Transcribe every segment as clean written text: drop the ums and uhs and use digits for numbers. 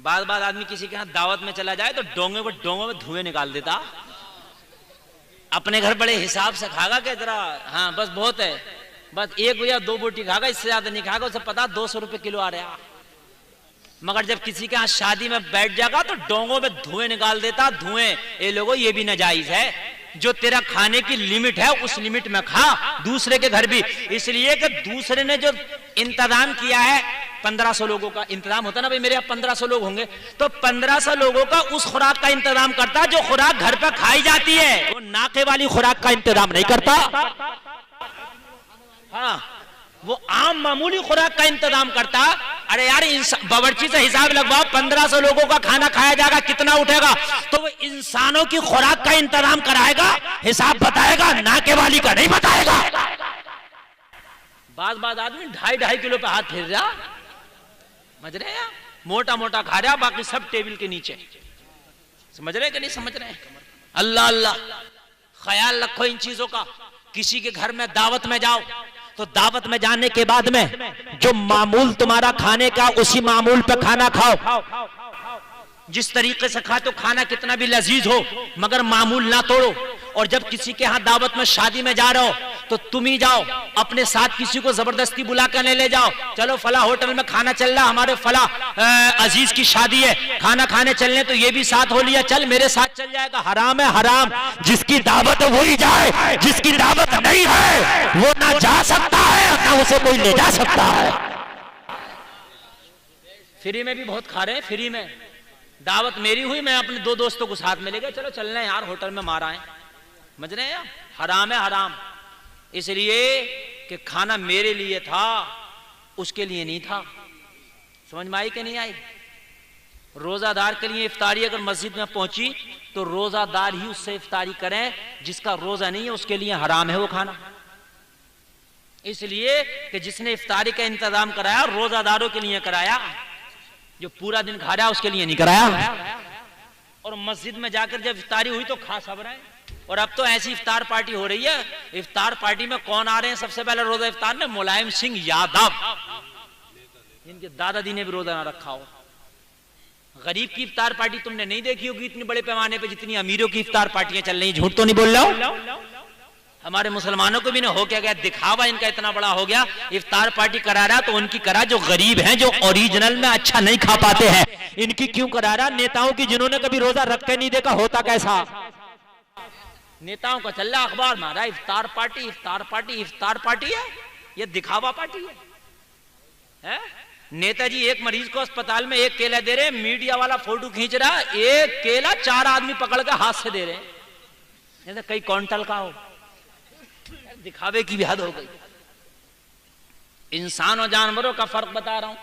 बार बार आदमी किसी के यहाँ दावत में चला जाए तो डोंगे में धुएं निकाल देता। अपने घर बड़े हिसाब से खागा कि जरा हाँ बस बहुत है, बस एक या दो बोटी खागा, इससे ज्यादा नहीं खागा। उसे पता 200 रुपए किलो आ रहा। मगर जब किसी के यहाँ शादी में बैठ जाएगा तो डोंगों में धुएं निकाल देता। धुएं, ये लोगों ये भी नाजायज है। जो तेरा खाने की लिमिट है उस लिमिट में खा, दूसरे के घर भी। इसलिए कि दूसरे ने जो इंतजाम किया है, 1500 लोगों का इंतजाम होता ना भाई, मेरे यहाँ 1500 लोग होंगे तो 1500 लोगों का उस खुराक का इंतजाम करता जो खुराक घर पर खाई जाती है। वो नाके वाली खुराक का इंतजाम नहीं करता। हाँ, वो आम मामूली खुराक का इंतजाम करता। अरे यार, बावर्ची से हिसाब लगवाओ, 1500 लोगों का खाना खाया जाएगा, कितना उठेगा? तो वो इंसानों की खुराक का इंतजाम कराएगा, हिसाब बताएगा, नाके वाली का नहीं बताएगा। बात आदमी 2.5 किलो पे हाथ फेर रहा, समझ रहे हैं? मोटा मोटा खा रहा, बाकी सब टेबल के नीचे। समझ रहे कि नहीं समझ रहे? अल्लाह अल्लाह, ख्याल रखो इन चीजों का। किसी के घर में दावत में जाओ तो दावत में जाने के बाद में जो मामूल तुम्हारा खाने का, उसी मामूल पे खाना खाओ। जिस तरीके से खा तो खाना कितना भी लजीज हो, मगर मामूल ना तोड़ो। और जब किसी के यहाँ दावत में, शादी में जा रहे हो तो तुम ही जाओ, अपने साथ किसी को जबरदस्ती बुला कर ले जाओ। चलो फला होटल में खाना चल रहा, हमारे फला अजीज की शादी है, खाना खाने चलने, तो ये भी साथ हो लिया, चल मेरे साथ चल जाएगा। हराम है हराम। जिसकी दावत है वही जाए, जिसकी दावत नहीं है वो ना जा सकता है, ना उसे कोई ले जा सकता है। फ्री में भी बहुत खा रहे हैं। फ्री में दावत मेरी हुई, मैं अपने 2 दोस्तों को साथ में ले गया, चलो चलना है यार होटल में, मारा है। समझ रहे हैं? हराम है हराम। इसलिए कि खाना मेरे लिए था, उसके लिए नहीं था। समझ में आई कि नहीं आई? रोजादार के लिए इफ्तारी अगर मस्जिद में पहुंची तो रोजादार ही उससे इफ्तारी करें, जिसका रोजा नहीं है उसके लिए हराम है वो खाना। इसलिए कि जिसने इफ्तारी का इंतजाम कराया रोजादारों के लिए कराया, जो पूरा दिन खा रहा है उसके लिए नहीं कराया। और मस्जिद में जाकर जब इफ्तारी हुई तो खा सब रहे हैं। और अब तो ऐसी इफ्तार पार्टी हो रही है, इफ्तार पार्टी में कौन आ रहे हैं सबसे पहले रोजा इफ्तार में? मुलायम सिंह यादव, जिनके दादाजी ने भी रोजा ना रखा हो। गरीब की इफ्तार पार्टी तुमने नहीं देखी होगी इतनी बड़े पैमाने पे जितनी अमीरों की इफ्तार पार्टियां चल रही। झूठ तो नहीं बोल रहा हूं? हमारे मुसलमानों को भी ना हो क्या दिखावा इनका इतना बड़ा हो गया। इफ्तार पार्टी करा रहा तो उनकी करा, जो गरीब हैं, जो ओरिजिनल में अच्छा नहीं खा पाते हैं, इनकी क्यों करा रहा? नेताओं की, जिन्होंने कभी रोजा रख के नहीं देखा होता कैसा। नेताओं का चल रहा अखबार मारा, इफ्तार पार्टी इफ्तार पार्टी इफ्तार पार्टी है, ये दिखावा पार्टी है? नेताजी एक मरीज को अस्पताल में 1 केला दे रहे, मीडिया वाला फोटो खींच रहा, 1 केला 4 आदमी पकड़ के हाथ से दे रहे हैं, कई क्विंटल का हो। दिखावे की भी हद हो गई। इंसान और जानवरों का फर्क बता रहा हूं।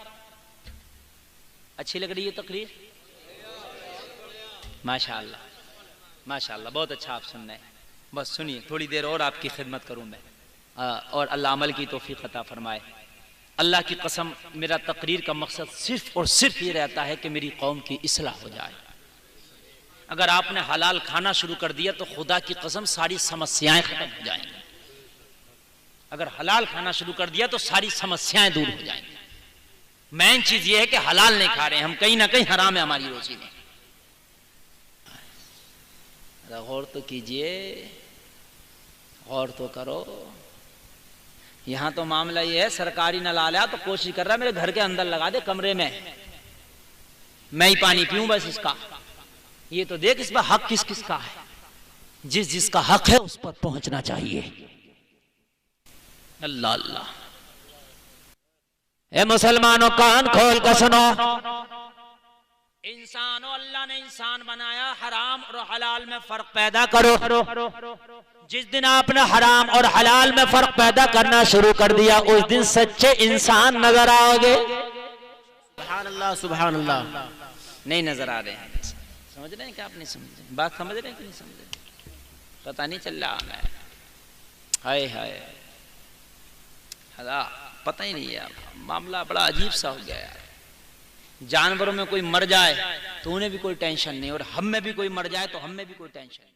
अच्छी लग रही है तकरीर? माशाअल्लाह माशाअल्लाह, बहुत अच्छा आप सुन रहे हैं। बस सुनिए, थोड़ी देर और आपकी खिदमत करूं मैं, और अल्लाह अमल की तौफीक अता फरमाए। अल्लाह की कसम, मेरा तकरीर का मकसद सिर्फ और सिर्फ ये रहता है कि मेरी कौम की इस्लाह हो जाए। अगर आपने हलाल खाना शुरू कर दिया तो खुदा की कसम सारी समस्याएं खत्म हो जाएंगी। अगर हलाल खाना शुरू कर दिया तो सारी समस्याएं दूर हो जाएंगी। मेन चीज ये है कि हलाल नहीं खा रहे हम, कहीं ना कहीं हराम है हमारी रोजी में। गौर तो कीजिए, गौर तो करो। यहां तो मामला ये है, सरकारी नल आ तो कोशिश कर रहा है मेरे घर के अंदर लगा दे कमरे में, मैं ही पानी पीऊं बस इसका। ये तो देख इस पर हक किस किस का है। जिस जिसका हक है उस पर पहुंचना चाहिए। अल्लाह अल्लाह। ए मुसलमानों, कान खोल कर सुनो। इंसानों, अल्लाह ने इंसान बनाया, हराम और हलाल में फर्क पैदा करो। जिस दिन आपने हराम और हलाल में फर्क पैदा करना शुरू कर दिया, उस दिन सच्चे इंसान नजर आओगे। सुभान अल्लाह सुभान अल्लाह। नहीं नजर आ रहे हैं? समझ रहे हैं क्या? आप नहीं समझे? बात समझ रहे हैं कि नहीं समझे? पता नहीं चल रहा मैं। हाय हाय, पता ही नहीं है। मामला बड़ा अजीब सा हो गया यार। जानवरों में कोई मर जाए तो उन्हें भी कोई टेंशन नहीं, और हम में भी कोई मर जाए तो हम में भी कोई टेंशन नहीं।